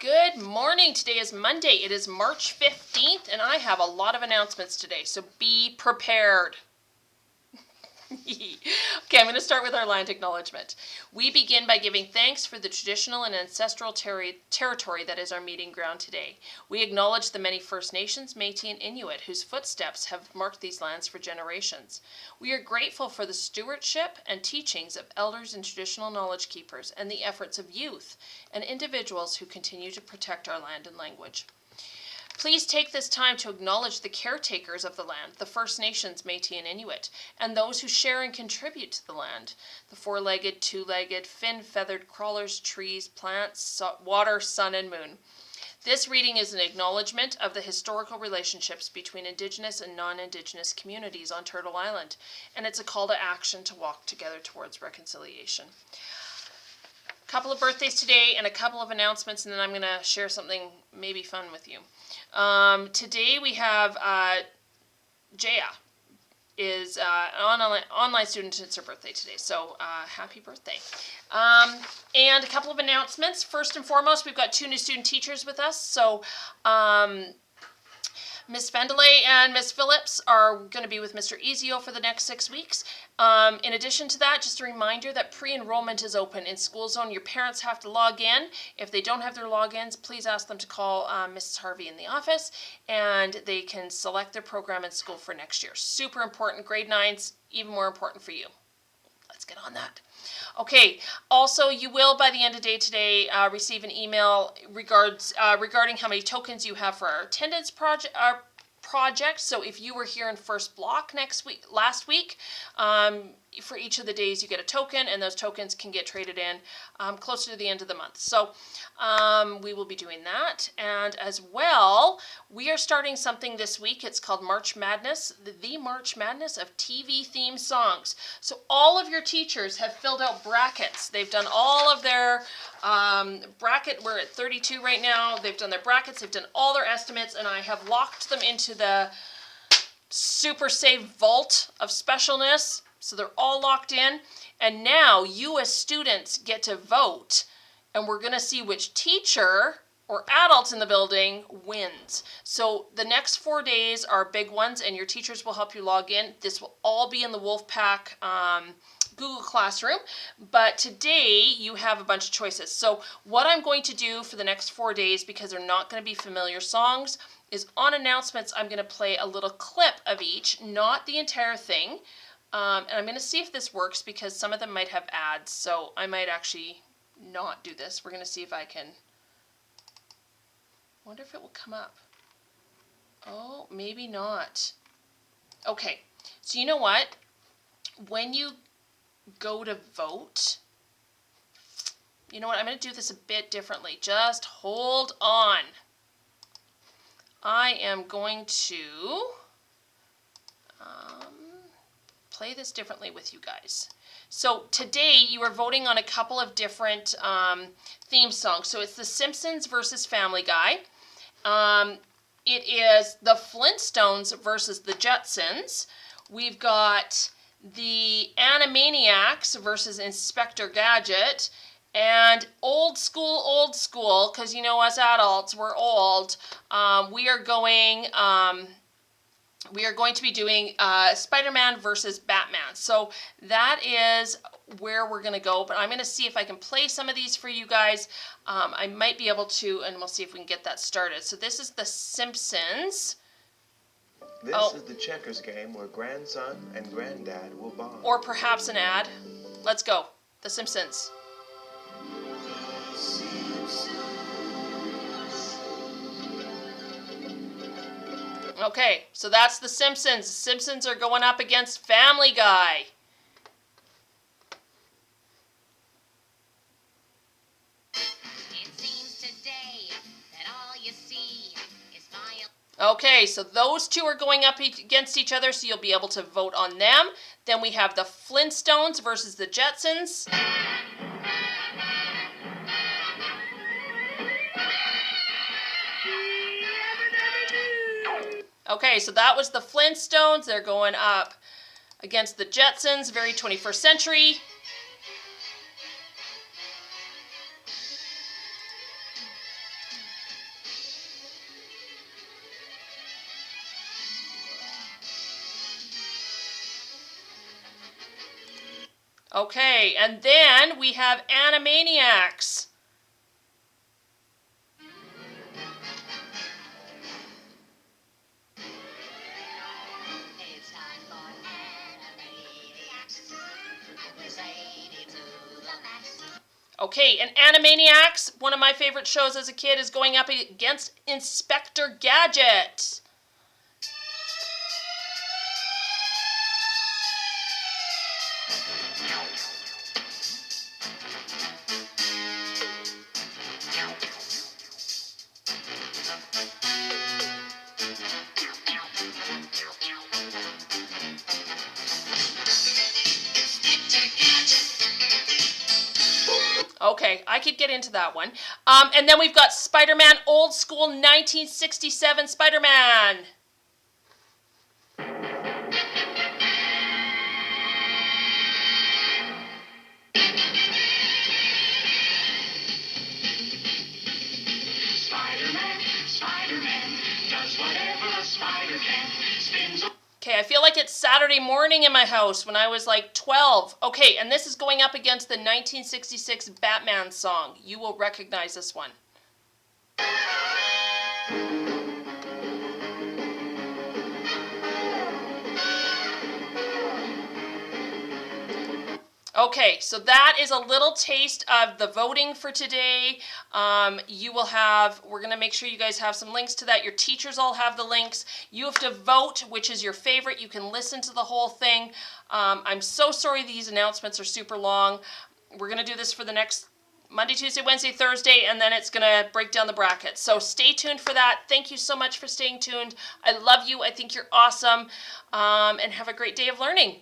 Good morning. Today is Monday. It is March 15th, and I have a lot of announcements today, so be prepared. Okay, I'm going to start with our land acknowledgement. We begin by giving thanks for the traditional and ancestral territory that is our meeting ground today. We acknowledge the many First Nations, Métis, and Inuit whose footsteps have marked these lands for generations. We are grateful for the stewardship and teachings of elders and traditional knowledge keepers and the efforts of youth and individuals who continue to protect our land and language. Please take this time to acknowledge the caretakers of the land, the First Nations, Métis, and Inuit, and those who share and contribute to the land, the four-legged, two-legged, fin-feathered crawlers, trees, plants, water, sun, and moon. This reading is an acknowledgement of the historical relationships between Indigenous and non-Indigenous communities on Turtle Island, and it's a call to action to walk together towards reconciliation. A couple of birthdays today and a couple of announcements, and then I'm going to share something maybe fun with you. Today we have Jaya is an online student. It's her birthday today, so happy birthday. And a couple of announcements. First and foremost, we've got 2 new student teachers with us. So Ms. Vendelay and Ms. Phillips are going to be with Mr. Ezio for the next 6 weeks. In addition to that, just a reminder that pre-enrollment is open in School Zone. Your parents have to log in. If they don't have their logins, please ask them to call Mrs. Harvey in the office, and they can select their program in school for next year. Super important. Grade 9's even more important for you. Let's get on that. Okay, also you will by the end of the day today receive an email regarding how many tokens you have for our attendance project. So if you were here in first block last week, for each of the days you get a token, and those tokens can get traded in closer to the end of the month. So we will be doing that. And as well, we are starting something this week. It's called March Madness, the March Madness of TV theme songs. So all of your teachers have filled out brackets. They've done all of their bracket. We're at 32 right now. They've done their brackets. They've done all their estimates, and I have locked them into the super safe vault of specialness. So they're all locked in. And now you as students get to vote, and we're going to see which teacher or adults in the building wins. So the next 4 days are big ones, and your teachers will help you log in. This will all be in the Wolfpack Google Classroom, but today you have a bunch of choices. So what I'm going to do for the next 4 days, because they're not going to be familiar songs, is on announcements I'm going to play a little clip of each, not the entire thing. And I'm going to see if this works, because some of them might have ads, so I might actually not do this. We're going to see if I can. Wonder if it will come up. Oh, maybe not. Okay, so you know what? When you go to vote, you know what? I'm going to do this a bit differently. Just hold on. I am going to play this differently with you guys. So today you are voting on a couple of different theme songs. So it's The Simpsons versus Family Guy. It is The Flintstones versus The Jetsons. We've got the Animaniacs versus Inspector Gadget. And old school, because you know us adults, we're old. We are going to be doing Spider-Man versus Batman. So that is where we're going to go. But I'm going to see if I can play some of these for you guys. I might be able to, and we'll see if we can get that started. So this is The Simpsons. This is the checkers game where grandson and granddad will bond. Or perhaps an ad. Let's go. The Simpsons. Okay, so that's The Simpsons. The Simpsons are going up against Family Guy. It seems today that all you see is my... Okay, so those two are going up against each other, so you'll be able to vote on them. Then we have the Flintstones versus the Jetsons. Okay, so that was the Flintstones. They're going up against the Jetsons, very 21st century. Okay, and then we have Animaniacs. It's time for Animaniacs. Sadie to the max. Okay, and Animaniacs, one of my favorite shows as a kid, is going up against Inspector Gadget. Okay, I could get into that one. And then we've got Spider-Man, old school 1967 Spider-Man. Spider-Man does whatever a spider can. Spins. Okay, I feel like it's Saturday morning in my house when I was like 12. Okay, and this is going up against the 1966 Batman song. You will recognize this one. Okay, so that is a little taste of the voting for today. We're going to make sure you guys have some links to that. Your teachers all have the links. You have to vote which is your favorite. You can listen to the whole thing. I'm so sorry these announcements are super long. We're going to do this for the next Monday, Tuesday, Wednesday, Thursday, and then it's going to break down the brackets. So stay tuned for that. Thank you so much for staying tuned. I love you. I think you're awesome. And have a great day of learning.